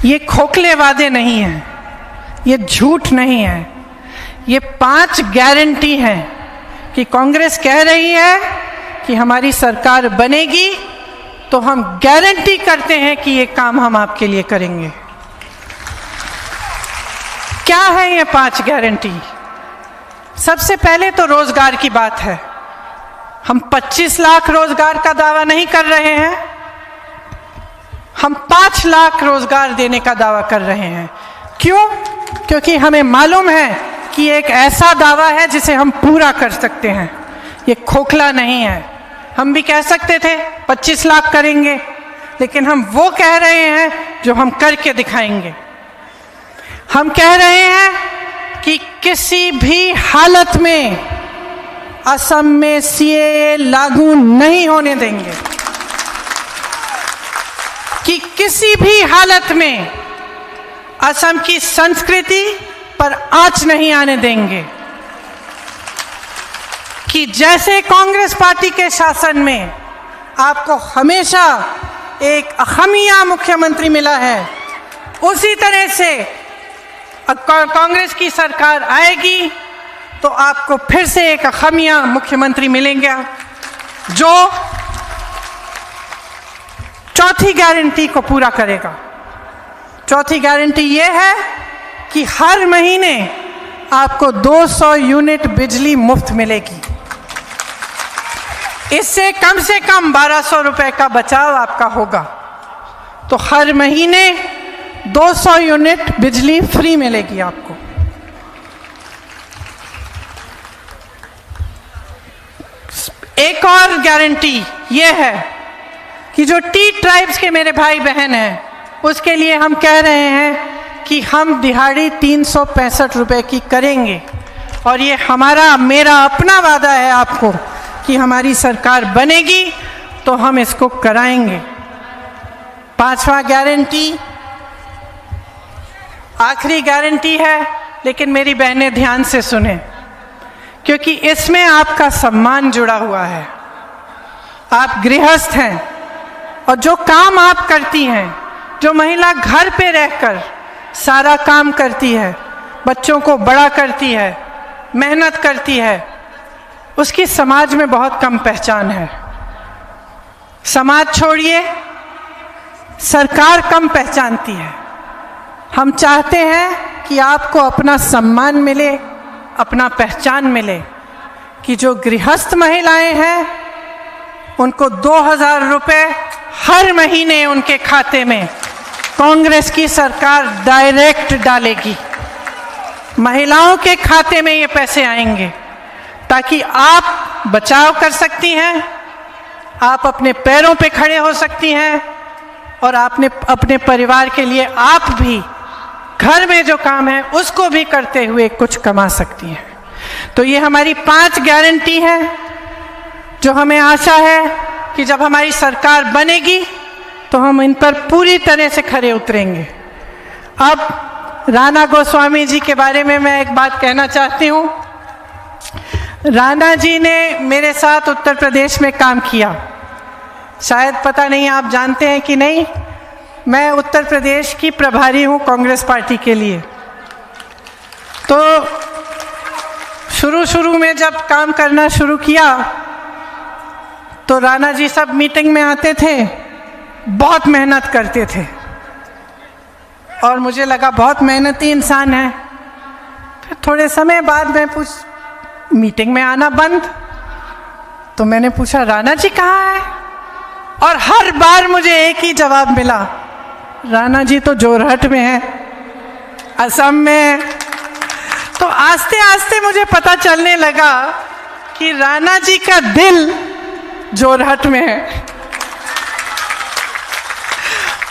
ये खोखले वादे नहीं हैं, ये झूठ नहीं है, ये 5 गारंटी हैं कि कांग्रेस कह रही है कि हमारी सरकार बनेगी तो हम गारंटी करते हैं कि ये काम हम आपके लिए करेंगे। क्या है ये 5 गारंटी? सबसे पहले तो रोजगार की बात है। हम 25 लाख रोजगार का दावा नहीं कर रहे हैं, हम 5 लाख रोजगार देने का दावा कर रहे हैं। क्यों? क्योंकि हमें मालूम है कि ये एक ऐसा दावा है जिसे हम पूरा कर सकते हैं, ये खोखला नहीं है। हम भी कह सकते थे 25 लाख करेंगे, लेकिन हम वो कह रहे हैं जो हम करके दिखाएंगे। हम कह रहे हैं कि किसी भी हालत में असम में सीएए लागू नहीं होने देंगे, कि किसी भी हालत में असम की संस्कृति पर आंच नहीं आने देंगे, कि जैसे कांग्रेस पार्टी के शासन में आपको हमेशा एक अहमिया मुख्यमंत्री मिला है, उसी तरह से कांग्रेस की सरकार आएगी तो आपको फिर से एक अहमिया मुख्यमंत्री मिलेंगे जो चौथी गारंटी को पूरा करेगा। चौथी गारंटी ये है कि हर महीने आपको 200 यूनिट बिजली मुफ्त मिलेगी। इससे कम से कम 1200 रुपए का बचाव आपका होगा। तो हर महीने 200 यूनिट बिजली फ्री मिलेगी आपको। एक और गारंटी ये है कि जो टी ट्राइब्स के मेरे भाई बहन हैं, उसके लिए हम कह रहे हैं कि हम दिहाड़ी 365 रुपए की करेंगे। और ये मेरा अपना वादा है आपको कि हमारी सरकार बनेगी तो हम इसको कराएंगे। 5वां गारंटी आखिरी गारंटी है, लेकिन मेरी बहनें ध्यान से सुने, क्योंकि इसमें आपका सम्मान जुड़ा हुआ है। आप गृहस्थ हैं और जो काम आप करती हैं, जो महिला घर पे रहकर सारा काम करती है, बच्चों को बड़ा करती है, मेहनत करती है, उसकी समाज में बहुत कम पहचान है। समाज छोड़िए, सरकार कम पहचानती है। हम चाहते हैं कि आपको अपना सम्मान मिले, अपना पहचान मिले, कि जो गृहस्थ महिलाएं हैं उनको 2000 रुपए हर महीने उनके खाते में कांग्रेस की सरकार डायरेक्ट डालेगी। महिलाओं के खाते में ये पैसे आएंगे ताकि आप बचाव कर सकती हैं, आप अपने पैरों पे खड़े हो सकती हैं और आपने अपने परिवार के लिए आप भी घर में जो काम है उसको भी करते हुए कुछ कमा सकती हैं। तो ये हमारी 5 गारंटी है जो हमें आशा है कि जब हमारी सरकार बनेगी तो हम इन पर पूरी तरह से खरे उतरेंगे। अब राणा गोस्वामी जी के बारे में मैं एक बात कहना चाहती हूँ। राणा जी ने मेरे साथ उत्तर प्रदेश में काम किया। शायद पता नहीं आप जानते हैं कि नहीं, मैं उत्तर प्रदेश की प्रभारी हूँ कांग्रेस पार्टी के लिए। तो शुरू में जब काम करना शुरू किया तो राणा जी सब मीटिंग में आते थे, बहुत मेहनत करते थे और मुझे लगा बहुत मेहनती इंसान है। फिर थोड़े समय बाद मैं मीटिंग में आना बंद, तो मैंने पूछा राणा जी कहाँ है, और हर बार मुझे एक ही जवाब मिला, राणा जी तो जोरहट में है, असम में। तो आस्ते आस्ते मुझे पता चलने लगा कि राणा जी का दिल जोरहट में है।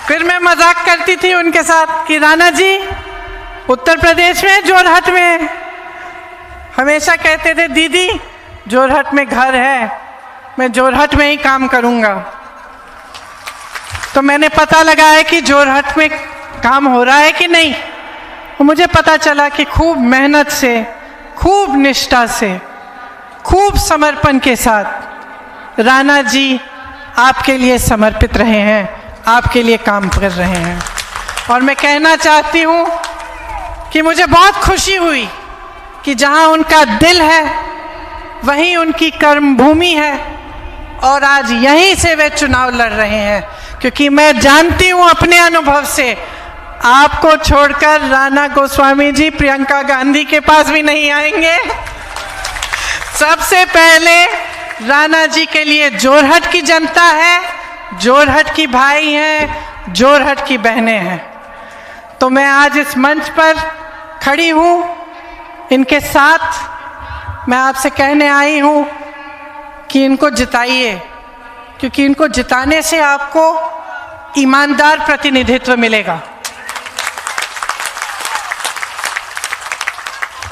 फिर मैं मजाक करती थी उनके साथ कि राणा जी उत्तर प्रदेश में जोरहट में। हमेशा कहते थे दीदी जोरहट में घर है, मैं जोरहट में ही काम करूंगा। तो मैंने पता लगाया कि जोरहट में काम हो रहा है कि नहीं। मुझे पता चला कि खूब मेहनत से, खूब निष्ठा से, खूब समर्पण के साथ राणा जी आपके लिए समर्पित रहे हैं, आपके लिए काम कर रहे हैं। और मैं कहना चाहती हूँ कि मुझे बहुत खुशी हुई कि जहाँ उनका दिल है वहीं उनकी कर्म भूमि है, और आज यहीं से वे चुनाव लड़ रहे हैं। क्योंकि मैं जानती हूँ अपने अनुभव से, आपको छोड़कर राणा गोस्वामी जी प्रियंका गांधी के पास भी नहीं आएंगे। सबसे पहले राणा जी के लिए जोरहट की जनता है, जोरहट की भाई हैं, जोरहट की बहनें हैं। तो मैं आज इस मंच पर खड़ी हूँ इनके साथ। मैं आपसे कहने आई हूँ कि इनको जिताइए, क्योंकि इनको जिताने से आपको ईमानदार प्रतिनिधित्व मिलेगा,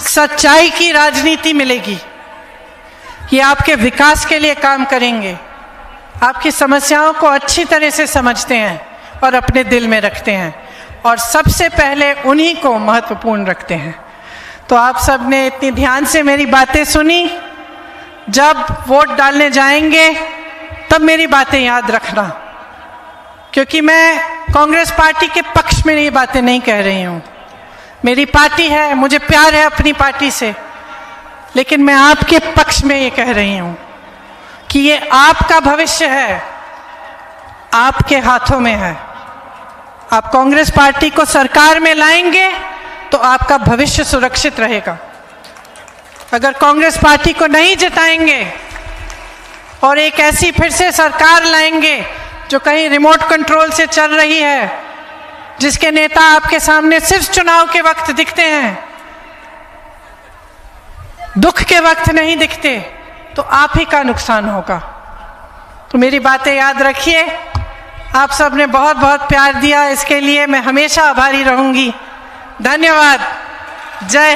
सच्चाई की राजनीति मिलेगी। ये आपके विकास के लिए काम करेंगे, आपकी समस्याओं को अच्छी तरह से समझते हैं और अपने दिल में रखते हैं, और सबसे पहले उन्हीं को महत्वपूर्ण रखते हैं। तो आप सब ने इतनी ध्यान से मेरी बातें सुनी। जब वोट डालने जाएंगे तब मेरी बातें याद रखना, क्योंकि मैं कांग्रेस पार्टी के पक्ष में ये बातें नहीं कह रही हूँ। मेरी पार्टी है, मुझे प्यार है अपनी पार्टी से, लेकिन मैं आपके पक्ष में ये कह रही हूँ कि ये आपका भविष्य है, आपके हाथों में है। आप कांग्रेस पार्टी को सरकार में लाएंगे तो आपका भविष्य सुरक्षित रहेगा। अगर कांग्रेस पार्टी को नहीं जिताएंगे और एक ऐसी फिर से सरकार लाएंगे जो कहीं रिमोट कंट्रोल से चल रही है, जिसके नेता आपके सामने सिर्फ चुनाव के वक्त दिखते हैं, दुख के वक्त नहीं दिखते, तो आप ही का नुकसान होगा। तो मेरी बातें याद रखिए। आप सब ने बहुत बहुत प्यार दिया, इसके लिए मैं हमेशा आभारी रहूंगी। धन्यवाद। जय